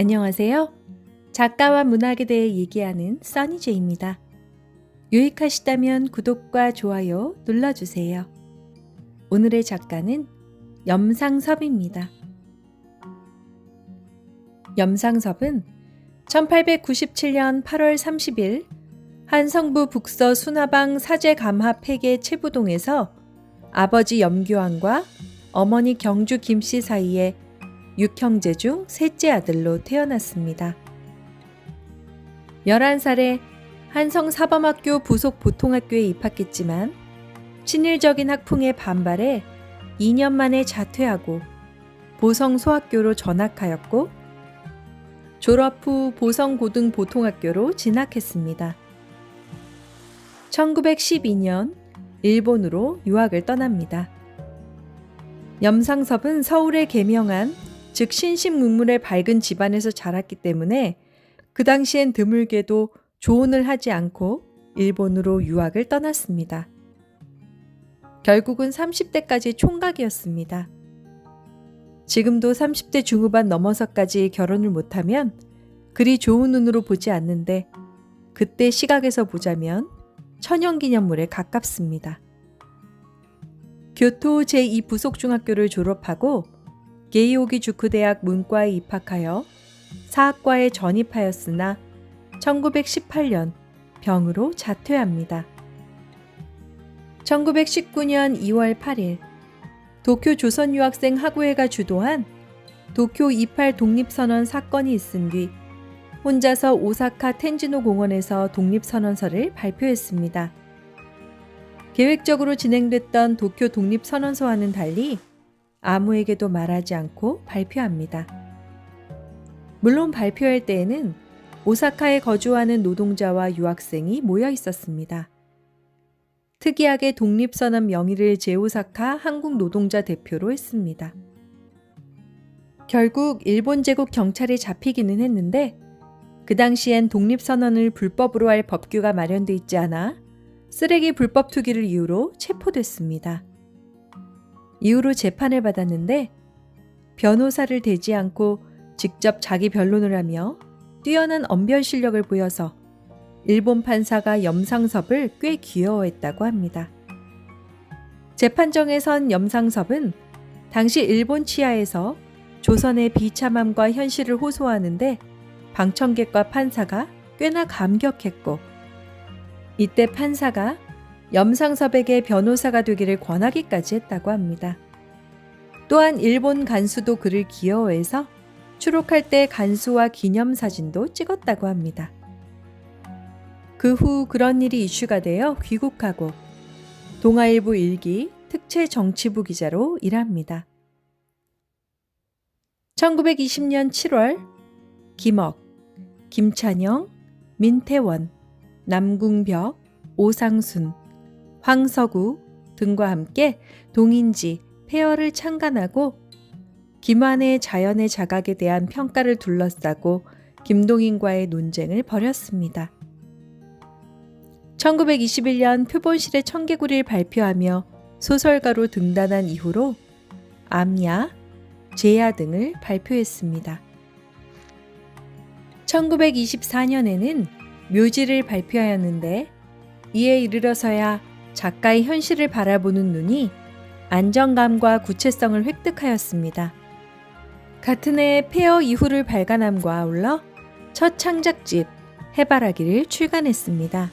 안녕하세요. 작가와 문학에 대해 얘기하는 써니제입니다. 유익하시다면 구독과 좋아요 눌러주세요. 오늘의 작가는 염상섭입니다. 염상섭은 1897년 8월 30일 한성부 북서 수나방 사제감화 폐계 채부동에서 아버지 염교환과 어머니 경주 김씨 사이에 6형제 중 셋째 아들로 태어났습니다. 11살에 한성사범학교 부속 보통학교에 입학했지만 친일적인 학풍에 반발해 2년 만에 자퇴하고 보성소학교로 전학하였고 졸업 후 보성고등보통학교로 진학했습니다. 1912년 일본으로 유학을 떠납니다. 염상섭은 서울의 계명한 즉 신신문물의 밝은 집안에서 자랐기 때문에 그 당시엔 드물게도 조혼을 하지 않고 일본으로 유학을 떠났습니다. 결국은 30대까지 총각이었습니다. 지금도 30대 중후반 넘어서까지 결혼을 못하면 그리 좋은 눈으로 보지 않는데 그때 시각에서 보자면 천연기념물에 가깝습니다. 교토 제2부속중학교를 졸업하고 게이오기 주쿠대학 문과에 입학하여 사학과에 전입하였으나 1918년 병으로 자퇴합니다. 1919년 2월 8일 도쿄 조선유학생 학우회가 주도한 도쿄 28 독립선언 사건이 있은 뒤 혼자서 오사카 텐지노 공원에서 독립선언서를 발표했습니다. 계획적으로 진행됐던 도쿄 독립선언서와는 달리 아무에게도 말하지 않고 발표합니다. 물론 발표할 때에는 오사카에 거주하는 노동자와 유학생이 모여 있었습니다. 특이하게 독립선언 명의를 제오사카 한국노동자 대표로 했습니다. 결국 일본 제국 경찰에 잡히기는 했는데 그 당시엔 독립선언을 불법으로 할 법규가 마련돼 있지 않아 쓰레기 불법 투기를 이유로 체포됐습니다. 이후로 재판을 받았는데 변호사를 대지 않고 직접 자기 변론을 하며 뛰어난 언변 실력을 보여서 일본 판사가 염상섭을 꽤 귀여워했다고 합니다. 재판정에선 염상섭은 당시 일본 치하에서 조선의 비참함과 현실을 호소하는데 방청객과 판사가 꽤나 감격했고 이때 판사가 염상섭에게 변호사가 되기를 권하기까지 했다고 합니다. 또한 일본 간수도 그를 귀여워해서 추록할 때 간수와 기념사진도 찍었다고 합니다. 그 후 그런 일이 이슈가 되어 귀국하고 동아일보 일기 특채 정치부 기자로 일합니다. 1920년 7월 김억, 김찬영, 민태원, 남궁벽, 오상순, 황석우 등과 함께 동인지, 폐허를 창간하고 김환의 자연의 자각에 대한 평가를 둘러싸고 김동인과의 논쟁을 벌였습니다. 1921년 표본실의 청개구리를 발표하며 소설가로 등단한 이후로 암야, 제야 등을 발표했습니다. 1924년에는 묘지를 발표하였는데 이에 이르러서야 작가의 현실을 바라보는 눈이 안정감과 구체성을 획득하였습니다. 같은 해 폐허 이후를 발간함과 아울러 첫 창작집 해바라기를 출간했습니다.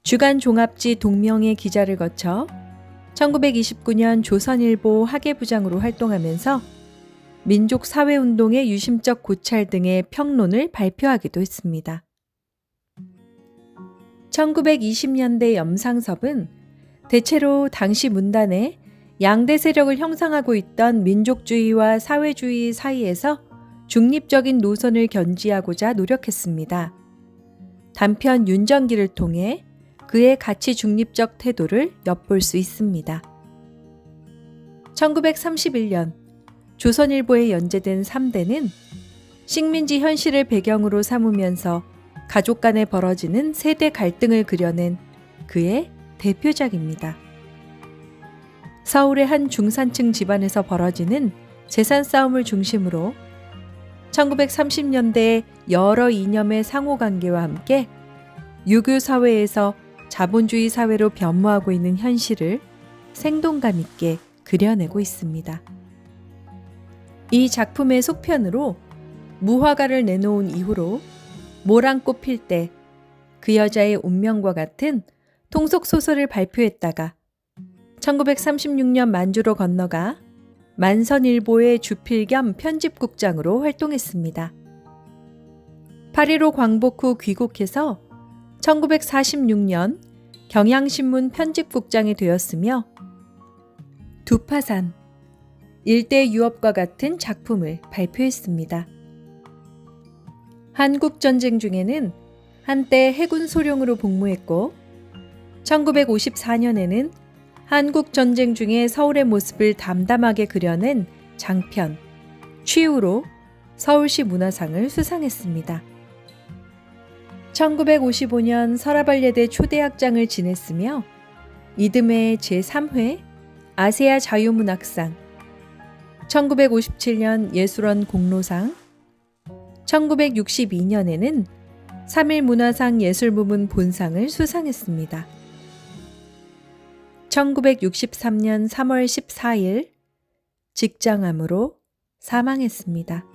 주간 종합지 동명의 기자를 거쳐 1929년 조선일보 학예부장으로 활동하면서 민족사회운동의 유심적 고찰 등의 평론을 발표하기도 했습니다. 1920년대 염상섭은 대체로 당시 문단에 양대 세력을 형성하고 있던 민족주의와 사회주의 사이에서 중립적인 노선을 견지하고자 노력했습니다. 단편 윤정기를 통해 그의 가치 중립적 태도를 엿볼 수 있습니다. 1931년 조선일보에 연재된 3대는 식민지 현실을 배경으로 삼으면서 가족 간에 벌어지는 세대 갈등을 그려낸 그의 대표작입니다. 서울의 한 중산층 집안에서 벌어지는 재산 싸움을 중심으로 1930년대 여러 이념의 상호관계와 함께 유교 사회에서 자본주의 사회로 변모하고 있는 현실을 생동감 있게 그려내고 있습니다. 이 작품의 속편으로 무화과를 내놓은 이후로 모란꽃 필 때 그 여자의 운명과 같은 통속 소설을 발표했다가 1936년 만주로 건너가 만선일보의 주필 겸 편집국장으로 활동했습니다. 파리로 광복 후 귀국해서 1946년 경향신문 편집국장이 되었으며 두파산, 일대 유업과 같은 작품을 발표했습니다. 한국전쟁 중에는 한때 해군 소령으로 복무했고 1954년에는 한국전쟁 중에 서울의 모습을 담담하게 그려낸 장편 취우로 서울시 문화상을 수상했습니다. 1955년 서라벌예대 초대학장을 지냈으며 이듬해 제3회 아세아 자유문학상, 1957년 예술원 공로상, 1962년에는 3일 문화상 예술부문 본상을 수상했습니다. 1963년 3월 14일 직장암으로 사망했습니다.